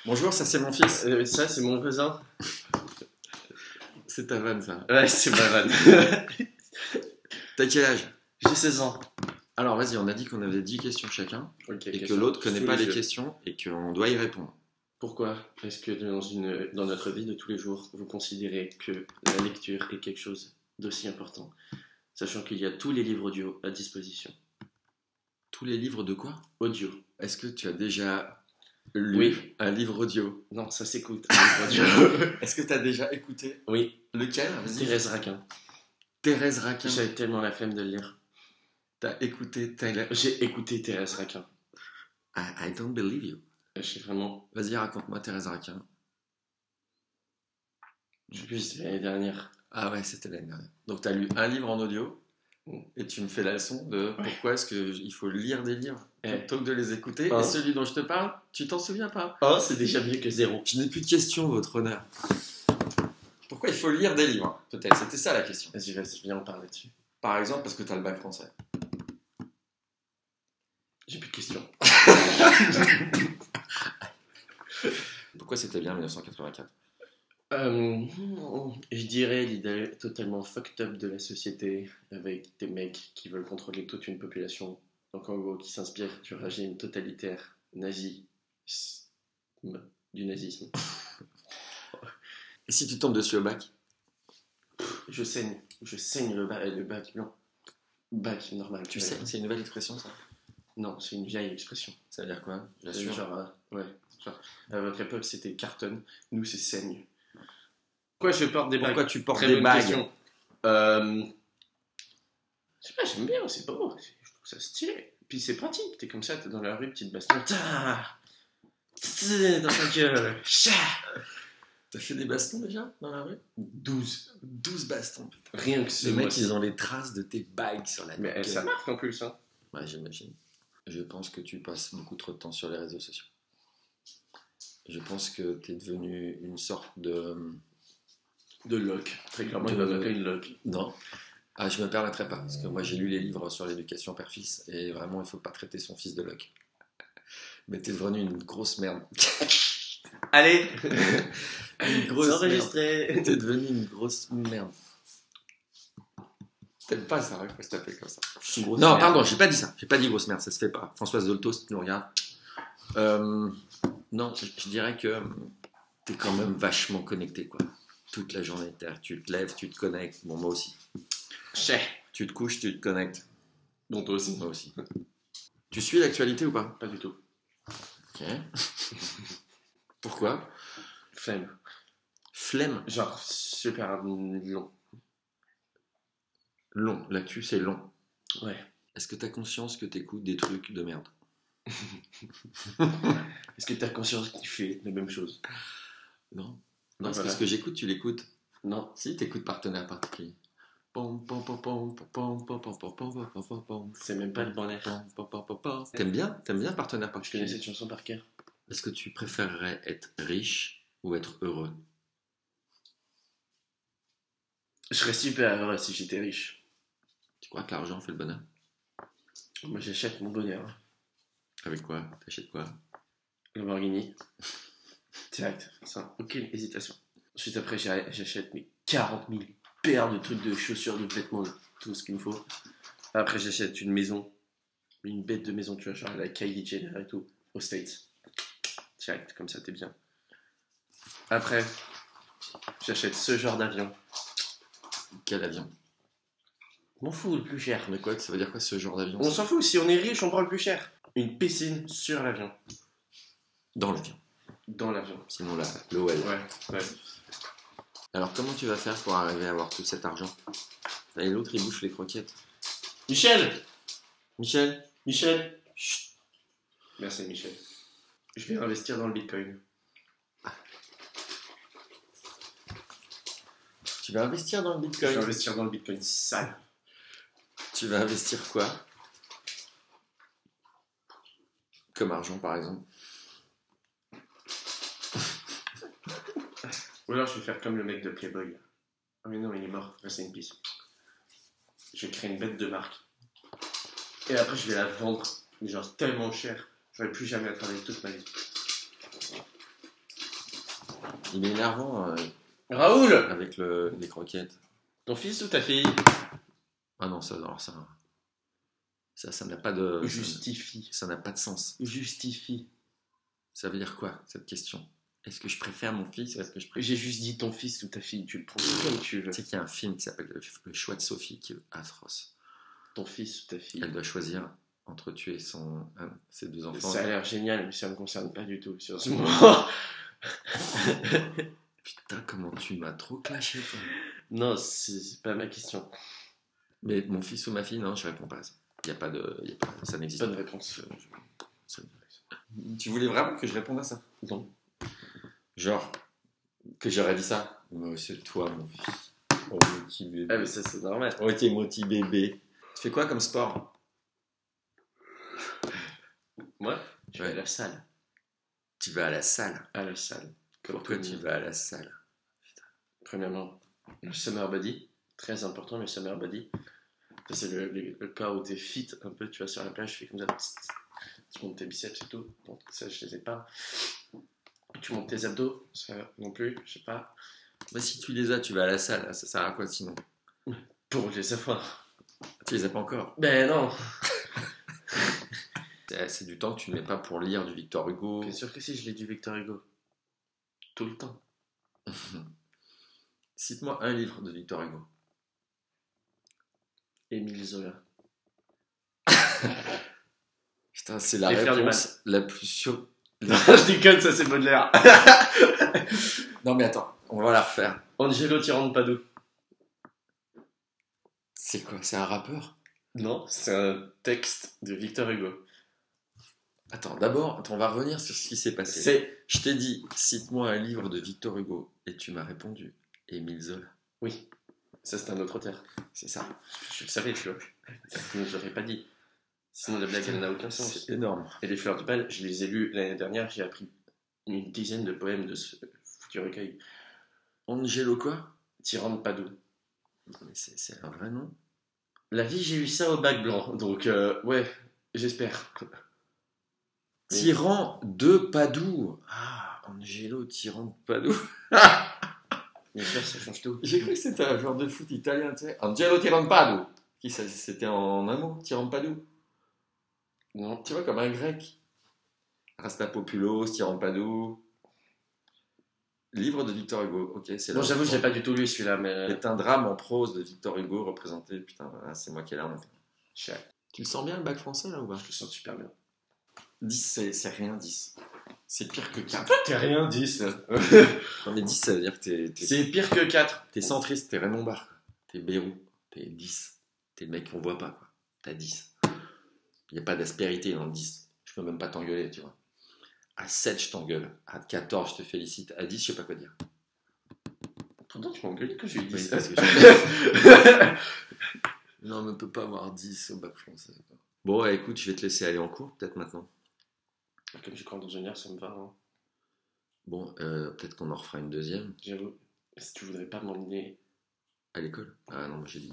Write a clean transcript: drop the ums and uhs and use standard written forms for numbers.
Bonjour, ça c'est mon fils. Ça, c'est mon voisin. C'est ta vanne, ça. Ouais, c'est ma vanne. T'as quel âge? J'ai 16 ans. Alors vas-y, on a dit qu'on avait 10 questions chacun Ok, et que question. l'autre connaît Sous pas les les yeux. questions et qu'on doit y répondre. Pourquoi est-ce que dans notre vie de tous les jours, vous considérez que la lecture est quelque chose d'aussi important, sachant qu'il y a tous les livres audio à disposition? Tous les livres de quoi? Audio. Est-ce que tu as déjà lu Oui. un livre audio? Non, ça s'écoute. un livre audio. Est-ce que tu as déjà écouté? Oui. Lequel? Vas-y. Thérèse Raquin. Thérèse Raquin. J'avais tellement la flemme de le lire. T'as écouté Thérèse... J'ai écouté Thérèse Raquin. I don't believe you. J'ai vraiment... Vas-y, raconte-moi Thérèse Raquin. Je sais plus, c'était l'année dernière. Ah ouais, c'était l'année dernière. Donc t'as lu un livre en audio et tu me fais la leçon de pourquoi est-ce qu'il faut lire des livres plutôt que de les écouter. Hein? Et celui dont je te parle, tu t'en souviens pas? Oh, c'est déjà mieux que zéro. Je n'ai plus de questions, votre honneur. Pourquoi il faut lire des livres? Peut-être, c'était ça la question. Vas-y, viens en parler dessus. Par exemple, parce que tu as le bac français. J'ai plus de questions. Pourquoi c'était bien 1984? Je dirais l'idée totalement fucked up de la société avec des mecs qui veulent contrôler toute une population. Donc en gros, qui s'inspirent du régime totalitaire nazi, du nazisme. Et si tu tombes dessus au bac? Je saigne le bac blanc. Bac normal. Tu sais, c'est une nouvelle expression ça? Non, c'est une vieille expression. Ça veut dire quoi? C'est J'assure. genre, ouais. Genre, à votre époque, c'était carton. Nous, c'est saigne. Pourquoi je porte des bagues? Pourquoi tu portes Très des bonne bagues? question. Je sais pas, j'aime bien, c'est beau. Je trouve ça stylé. Puis c'est pratique. T'es comme ça, t'es dans la rue, petite baston. Dans ta gueule. Cha. T'as fait des bastons déjà dans la rue? 12. 12 bastons. Rien que ce Les mecs, mois-ci. ils ont les traces de tes bagues sur la Mais gueule. ça marque en plus, hein. Ouais, j'imagine. Je pense que tu passes beaucoup trop de temps sur les réseaux sociaux. Je pense que t'es devenu une sorte de... De loc. Très clairement, De- il va m'appeler une loc. Non. Ah, je me permettrai pas, parce que moi j'ai lu les livres sur l'éducation père-fils, et vraiment il faut pas traiter son fils de loc. Mais t'es devenu une grosse merde. Allez. Une grosse C'est merde. enregistré. T'es devenu une grosse merde. T'aimes pas ça, faut se taper comme ça. Grosse Non, merde. pardon, j'ai pas dit ça. J'ai pas dit grosse merde, ça se fait pas. Françoise Dolto, si tu nous regardes. Non, je dirais que t'es quand même vachement connecté, quoi. Toute la journée, tu te lèves, tu te connectes. Bon, moi aussi. Chais. Tu te couches, tu te connectes. Donc toi aussi. Moi aussi. Tu suis l'actualité ou pas? Pas du tout. Ok. Pourquoi? Flemme. Flemme. Genre, super long. Long. L'actu, c'est long. Ouais. Est-ce que t'as conscience que t'écoutes des trucs de merde? Est-ce que t'as conscience que tu fais la même chose? Non. Non, Voilà. parce que j'écoute, tu l'écoutes. Non. Si, t'écoutes Partenaire Particulier. Pom, pom, pom, pom, pom, pom, pom, pom, pom, pom, pom, pom. C'est même pas le bon air. Pom, pom, pom, pom. T'aimes bien Partenaire Je connais Particulier? cette chanson par cœur. Est-ce que tu préférerais être riche ou être heureux? Je serais super heureux si j'étais riche. Tu crois que l'argent fait le bonheur? Moi, j'achète mon bonheur. Avec quoi? T'achètes quoi? Lamborghini. Direct. Sans aucune hésitation. Ensuite, après, j'achète mes 40 000 paires de trucs de chaussures, de vêtements, tout ce qu'il me faut. Après, j'achète une maison. Une bête de maison, tu vois, genre la Kylie Jenner et tout, aux States. Direct, comme ça, t'es bien. Après, j'achète ce genre d'avion. Quel avion? M'en fous, le plus cher. Mais quoi, ça veut dire quoi ce genre d'avion? On s'en fout, si on est riche, on prend le plus cher. Une piscine sur l'avion. Dans l'avion. Dans l'avion. Sinon, l'eau, elle. Ouais. Alors, comment tu vas faire pour arriver à avoir tout cet argent? Et l'autre, il bouffe les croquettes. Michel! Michel? Chut. Merci, Michel. Je vais investir dans le Bitcoin. Tu vas investir dans le Je Bitcoin? vais investir dans le Bitcoin sale. Tu vas investir quoi? Comme argent, par exemple. Ou alors je vais faire comme le mec de Playboy. Ah mais non, il est mort. Rest in peace. Je vais créer une bête de marque. Et après, je vais la vendre. Mais genre tellement cher. J'aurais plus jamais à travailler toute ma vie. Il est énervant Raoul! avec les croquettes. Ton fils ou ta fille? Ah non, ça n'a pas de... Justifie. Ça n'a pas de sens. Justifie. Ça veut dire quoi, cette question? Est-ce que je préfère mon fils ou est-ce que je préfère... J'ai juste dit ton fils ou ta fille, tu le prends comme tu veux. Tu sais qu'il y a un film qui s'appelle Le choix de Sophie qui est atroce. Ton fils ou ta fille. Elle doit choisir entre tuer ses 2 enfants. Ça a l'air génial, mais ça me concerne pas du tout sur ce moment. Putain, comment tu m'as trop clashé, toi. Non, c'est pas ma question. Mais mon fils ou ma fille, non, je réponds pas à ça. Ça n'existe Pas pas. de réponse. Tu voulais vraiment que je réponde à ça? Non. Genre, que j'aurais dit ça? Mais c'est toi, mon fils. Oh, petit bébé. Ah, mais ça, c'est normal. Oh, t'es mon petit bébé. Tu fais quoi comme sport? Moi, je vais à la salle. Tu vas à la salle. À la salle. Comme Pourquoi tout le tu monde. vas à la salle? Premièrement, le summer body. Très important, le summer body. Ça, c'est le cas où t'es fit un peu, tu vas sur la plage, tu fais comme ça. Tu montes tes biceps et tout. Donc, ça, je les ai pas. Tu montes tes abdos, ça non plus, je sais pas. Bah, si tu les as, tu vas à la salle. Ça sert à quoi sinon? Pour les avoir. Tu les as pas encore. Ben non. C'est du temps que tu ne mets pas pour lire du Victor Hugo. Bien sûr que si, je lis du Victor Hugo. Tout le temps. Cite-moi un livre de Victor Hugo. Émile Zola. Putain, c'est la Les Fleurs du réponse la plus sûre. Je déconne, ça c'est Baudelaire. Non mais attends, on va la refaire. Angelo Tirante-Padoue. C'est quoi? C'est un rappeur? Non, c'est un texte de Victor Hugo. Attends, d'abord, on va revenir sur ce qui s'est passé. C'est... Je t'ai dit, cite-moi un livre de Victor Hugo, et tu m'as répondu, Émile Zola. Oui, ça c'est un autre auteur. C'est ça. Je le savais, tu vois. Sinon je l'aurais pas dit. Sinon la blague elle n'a aucun sens. C'est énorme. Et les Fleurs du Mal, je les ai lus l'année dernière, j'ai appris une dizaine de poèmes de ce foutu recueil. Angelo quoi? Tirante-Padoue. Mais c'est un vrai nom. La vie, j'ai eu ça au bac blanc, donc ouais, j'espère. Tyran de Padoue. Ah, Angelo Tyran de Padoue. Bien sûr, ça change tout. J'ai cru que c'était un joueur de foot italien, tu sais. Angelo Tyran de Padoue. C'était en un mot, Tyran de Padoue. Non. Tu vois, comme un grec. Rastapopulos, Tyran de Padoue. Livre de Victor Hugo, ok. C'est Bon, j'avoue, je l'ai pas du tout lu celui-là, mais. C'est un drame en prose de Victor Hugo représenté. Putain, voilà, c'est moi qui ai la honte. Check. Tu le sens bien le bac français là ou pas? Je le sens super bien. 10, c'est rien, 10. C'est pire que 4. T'es rien 10. Non, mais 10, ça veut dire que C'est pire que 4. t'es centriste, t'es Raymond Barre, t'es Bérou, t'es 10. T'es le mec qu'on voit pas, quoi. T'as 10. Il n'y a pas d'aspérité dans le 10. Je peux même pas t'engueuler, tu vois. À 7, je t'engueule. À 14, je te félicite. À 10, je sais pas quoi dire. Pourtant, tu m'engueules que j'ai eu Oui, 10. parce que je- Non, mais on peut pas avoir 10 au bac français. Quoi. Bon, écoute, je vais te laisser aller en cours, peut-être maintenant. Comme je crois dans une heure, ça me va. Hein. Bon, peut-être qu'on en refera une deuxième. J'avoue. Si tu voudrais pas m'emmener. À l'école? Ah non, moi j'ai dit.